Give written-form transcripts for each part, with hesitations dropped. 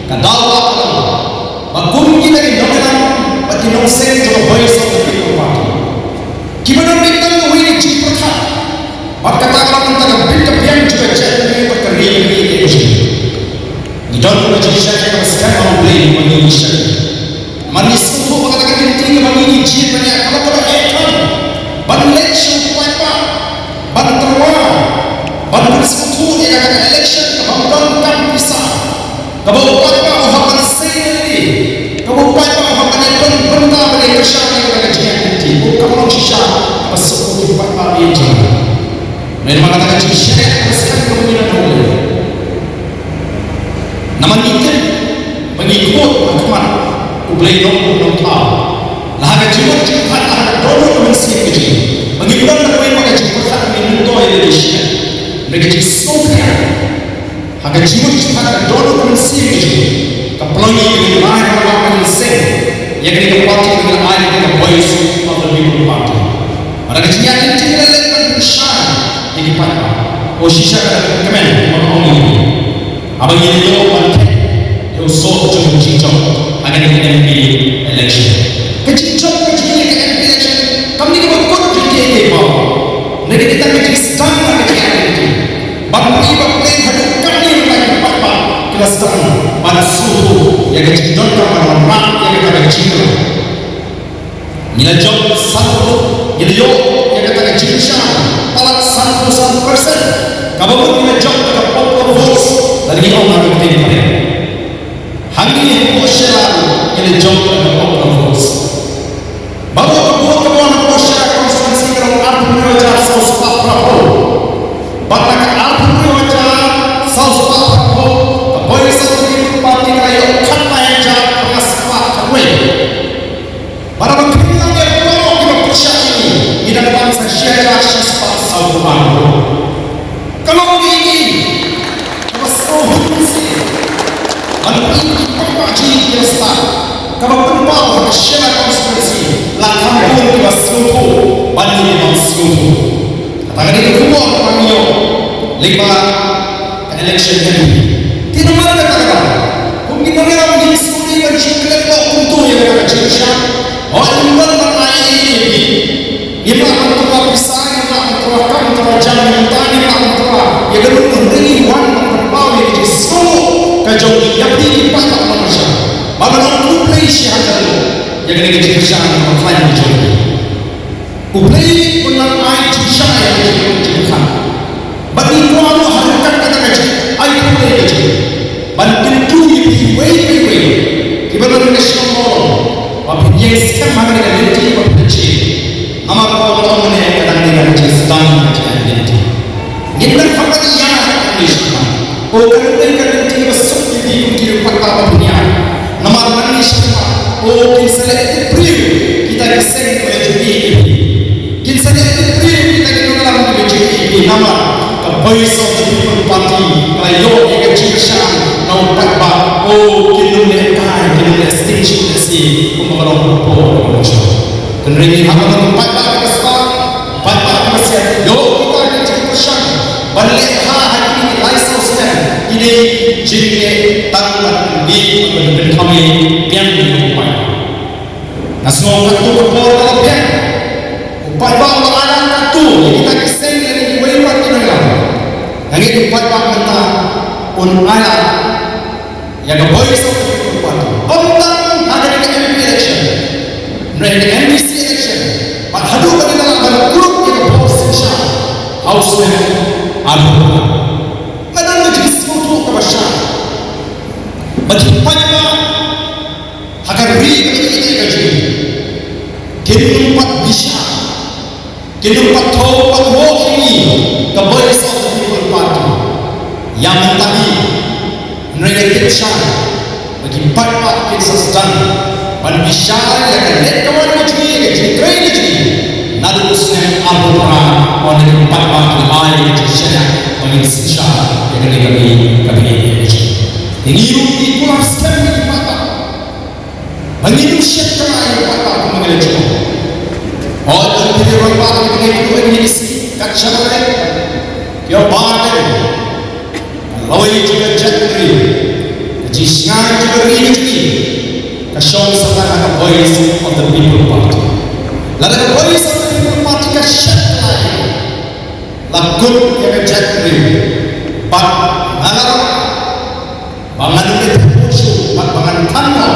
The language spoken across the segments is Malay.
Kadawa bagum kita di nomenan bagi nongsen juga boys of the people party. Gimana kita menguji cipratan? Berkata orang tentang pintu yang juga jadi berkeringat ini itu. Di dalam majlis saya sekarang orang beli mengingat. Manis itu mengatakan intinya bagi ujian banyak. Kalau pada ekor, ban election apa, ban terwar, ban bersekutu yang katakan election kebangunan pisah. Kabupaten Muhammad Sayyidi, Kabupaten Muhammad Ibn Benda beri kesyarapan kepada kajian inti. Bukan orang sisa bersekutu Kabupaten Biasa. Memang katakan syariat bersekutu pemilihan boleh. Namun itu mengikut hukuman Ublay nombor lahaga jimat jumpat lahaga dono mensi kecil mengikut namanya maka jumpat minuto Indonesia mereka jisofia haga jimat jumpat dono mensi kecil kepelongi dengan lain orang mensen yang kita parti dengan lain kita voice of the people party ada kejian yang tidak lepas besar di depan posisi ada kemen orang ini abang ini yo mantek yo so jom cincong agar kita MP election. Kecicok kecil MP election. Kami ni berkot jadi apa? Negeri kita menjadi sedang lagi ini. Bangki hadap kami lagi apa? Kita sedang pada suhu yang kecil dan mak yang kita kecil. Nilai job satu, nilai yo yang kita kecil sah. Palat 1%. Kamu pun nilai job kita popular votes dari orang yang kita ini. Hangi masyarakat yang jauh dari popular votes. Bahawa kebutuhan masyarakat konstitusi dalam arti wajar saus Pak Prabowo. Bahkan arti wajar saus Pak Prabowo. Keboleh satu itu parti kaya kata yang jahat pengas Pak Prabowo. Para pengkhianat yang bawa kita percaya ini tidak bangsa syariah syaspat saus Pak Prabowo. Kalau ini masalah ini. Ini pagi biasa. Kalau berbawa ke syarikat konstitusi, lakam pun kita sekutu, banding dengan sekutu. Katakan ini keluar kami yo, lima election ini. Tidak mana katakan. Mungkin orang yang sekutu yang ciklet untuk yang kita ciklet. Orang yang bermain ini, lima antara pisah, lima antara kam, antara jalan mentah, lima antara yang kedua ini wan berbawa yang sekutu. Kajau yang dikipas tak manusia. Bapa nak uplay syahadat yang kena diciptakan oleh Tuhan yang jauh. Uplay benar ayat syahadat yang diciptakan. Bagi tuan harapan kata kaji ayat uplay kaji. Bantu itu way. Kita berada semua. Bapa yang sekarang mana dengan diri bapa kecil. Amat orang mana yang kadang dengan sedang dengan diri. Kita fakta yang Indonesia. Orang yang kita masuk di dunia fakta dunia. Nama Indonesia. Oh, kita priu kita diseng oleh JPI. Kita priu kita dalam JPI nama the voice of the people party. Kalau yang kecil nama apa? Oh, kita ni stage si pembangunan program macam. Kemudian apa tempat kita masih yo kita kecil balik hari ini license ini jadi tangan di kami yang diupai. Nasional itu berpuluh lebih. Upai bang ada satu kita kisah dari wayang kita lah. Yang itu upai bang kita ayat yang voice of the people party. Tentang ada di MP election, dari MPC election. Hadu pada dalam grup yang berusaha house ada. Bagi payah agar beri kita gaji, kita empat bisa, kita empat tahu empat roh ini kembali satu people party yang tadi mereka kita bagi payah kita sedang bagi bisa yang kita kawan gaji gaji train gaji, nado usne abu perang oleh empat bagi ayat gaji bagi bisa yang kita kami gaji. Ini itu haruskan di mata. Bagi manusia yang mata mengenai jodoh. Orang yang tidak berpatah mengenai jodoh ini kacau lagi. Dia badan, lawan juga jatuh. Jisnya negeri ini kasih sangat ada voice of the people party. Lalu voice of the people party kasih lain lagun yang jadi pak malam bangan itu musuh bangan tanah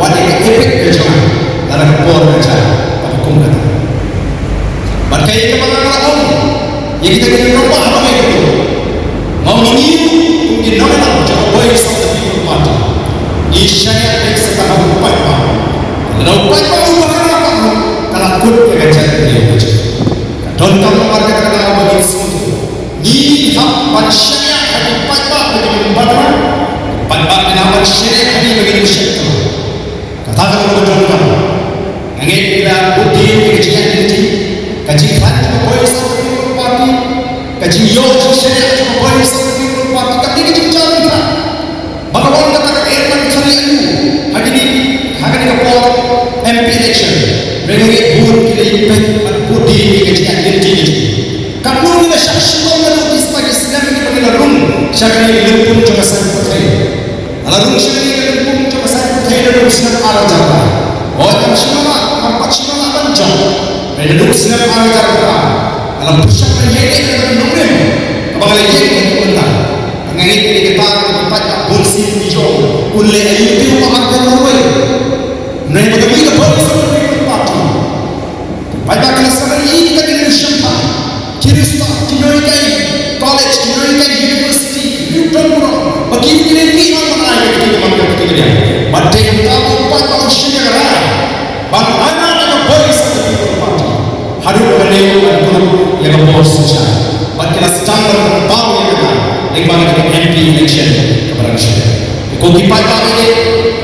wanita efek kecuali lalu kepor kecuali pada kumpulan. Berkait kepada orang yang kita kena rumah apa itu mau meniru mungkin nama cara voice of the people party di syariat yang setahap upaya kalau upaya bukan apa kalau kut yang jadi dia macam don kamu warga kena bagi semua ni hak manusia hati upaya bagi membantu upaya kenapa syariat ini bagi manusia katakan betul kamu angin kita budi kejian ini kajian voice of the people party kajian yo syariat voice of the people party ketika kita bicara bagaimana kata erman syariat hari ini kepor MP election mereka buat kita impact budi kajian ini kamu ni syariat mana islam Islam ini bagi larum syariat ini pun cuma satu percaya larum syariat ini pun cuma satu percaya dalam Islam arah jalan orang semua nampak semua panjang dalam Islam arah jalan dalam bersama yang dalam nomor apabila yang kita mengenai kita tempat kursi hijau oleh itu makan normal mereka begitu polis parti pada kelas ini kita kena syampa kirista kinorikai college kinorikai university Newton bagi kita ini mana kita makan kita pada kita pada usia raya bagaimana ada polis parti harus mengenai yang bos saja pada kelas standar bawah yang mana kita MP election kepada masyarakat. Kopi pada ini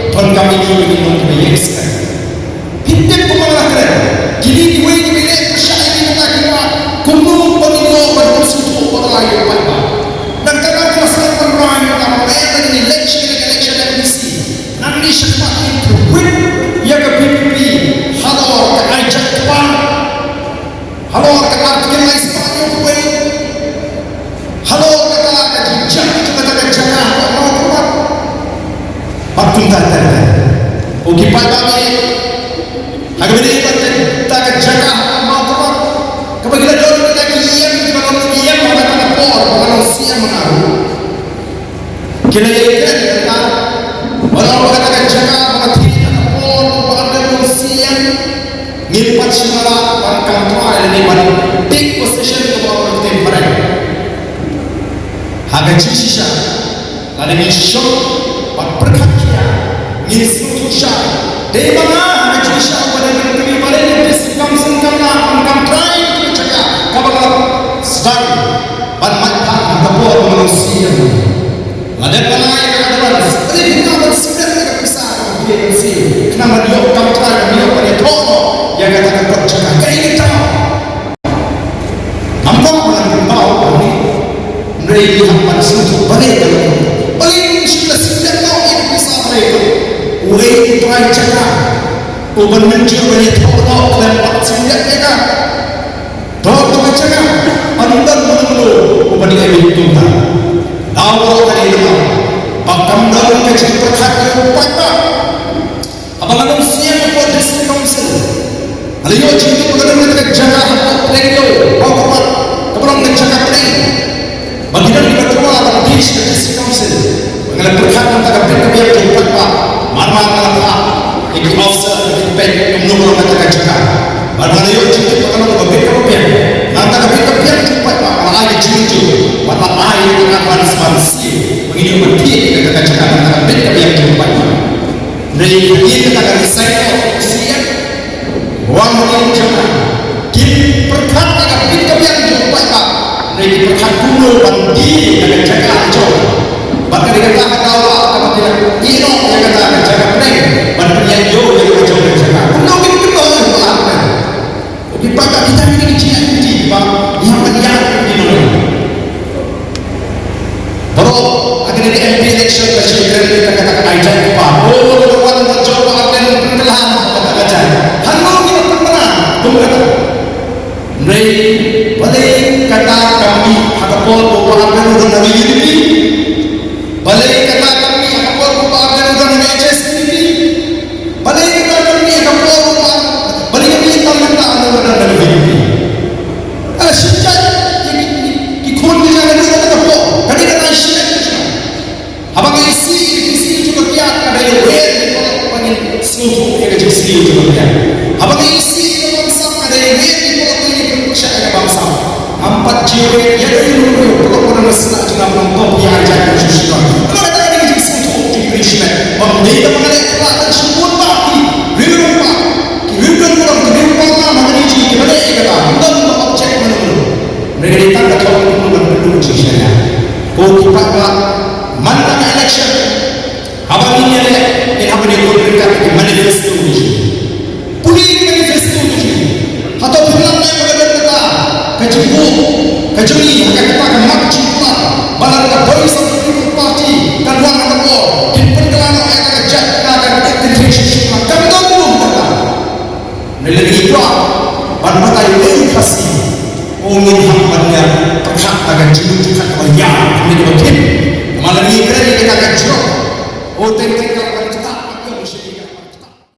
tuan kami ini minum kita yes kan. Hidup pemanah keren. Kini dua ini milik masyarakat ini kita kira kumum pemilu berkusutu pada air pada. Dan karena kelas standar orang yang mereka ini election MPC nanti sempat itu win yang ke PPP halo ke ajak depan halo ke artikel lain sebagainya win halo Bakun tak ada. Okey pada kami, hari ini kita akan jaga mahu. Kepada kita kita kiam kita kalau kiam kita akan por, kalau siam menaruh. Kita ikan kita, kalau kita akan jaga mahu kita por, kalau siam ngilpat semula barang tuai ini barang take possession kepada kita barang. Haga sisa, lalu misal berkata institusi di mana institusi pada negeri balik disingkam angkam try itu cakap kabar sedang bermanfaat kepada manusia ada pelai ada seperti kita bersedar kita besar dia sih kenapa dia kamu try dia pada tono yang kata bercakap kayak kita nampak orang tahu ini mereka hampan semua balik sudah tahu yang bisa mereka wei try cakap uban mencuri banyak tolong dan maksudnya mereka tolong cakap andan menunggu uban ini tuntang awal kali itu pakam dalam kecil terhadap upaya apa manusia buat district council aliyo jadi bagaimana mereka jaga radio awal kemudian menjaga radio bagaimana kita keluar dari district council kalau berkata antara pihak yang berkuat, mana ikut officer, ikut bank, menunggu mereka cakap. Mana yang cukup kalau berpihak, antara pihak yang berkuat, mana yang cukup, mana yang dengan manusia, begini mati kita cakap antara pihak yang berkuat. Dari ini kita akan saya siap, wang yang cakap, kini berkata dengan pihak yang berkuat, dari berkat kuno bandi akan cakap jauh. Bahkan dikatakan Allah kalau tidak ino yang kata jaga prank bahkan yang jauh yang jauh dari jaga kalau kita ketahui apa di pada kita ini cici pak yang mendiang di dunia baru akhir ini MP election presiden kita katakan aja pak oh orang mencoba akan pengelahan kata aja halo kita pemenang tunggu kata balik kata kami hakapol bahwa akan udah nabi ini balik kata kami apa buat apa dan udah itu juga. Abang isi dalam bangsa ada yang itu atau ini syariat bangsa. 4 jiwa yang dulu orang Islam juga menonton yang jadi Islam. Kalau ada yang jadi satu Islam, mereka mengenai kelak semua bagi ribuan, ribuan orang ribuan mengenai jiwa mereka kata, bukan objek mana. Mereka ditangkap oleh orang penduduk syariat. Kau kipat mana election? Abang ini ada yang apa dia berikan manifesto ini. Pulih manifesto ini. Atau film yang berkata kejebuk, kejeli akan kita akan makcik pula. Balang kita Voice of the People Party dan luar negara. Di perjalanan yang akan kejat, akan activation. Kami tahu belum kata. Nilai itu pada yang kasih. Ongin hambannya perhak akan jiwa juga banyak. Ini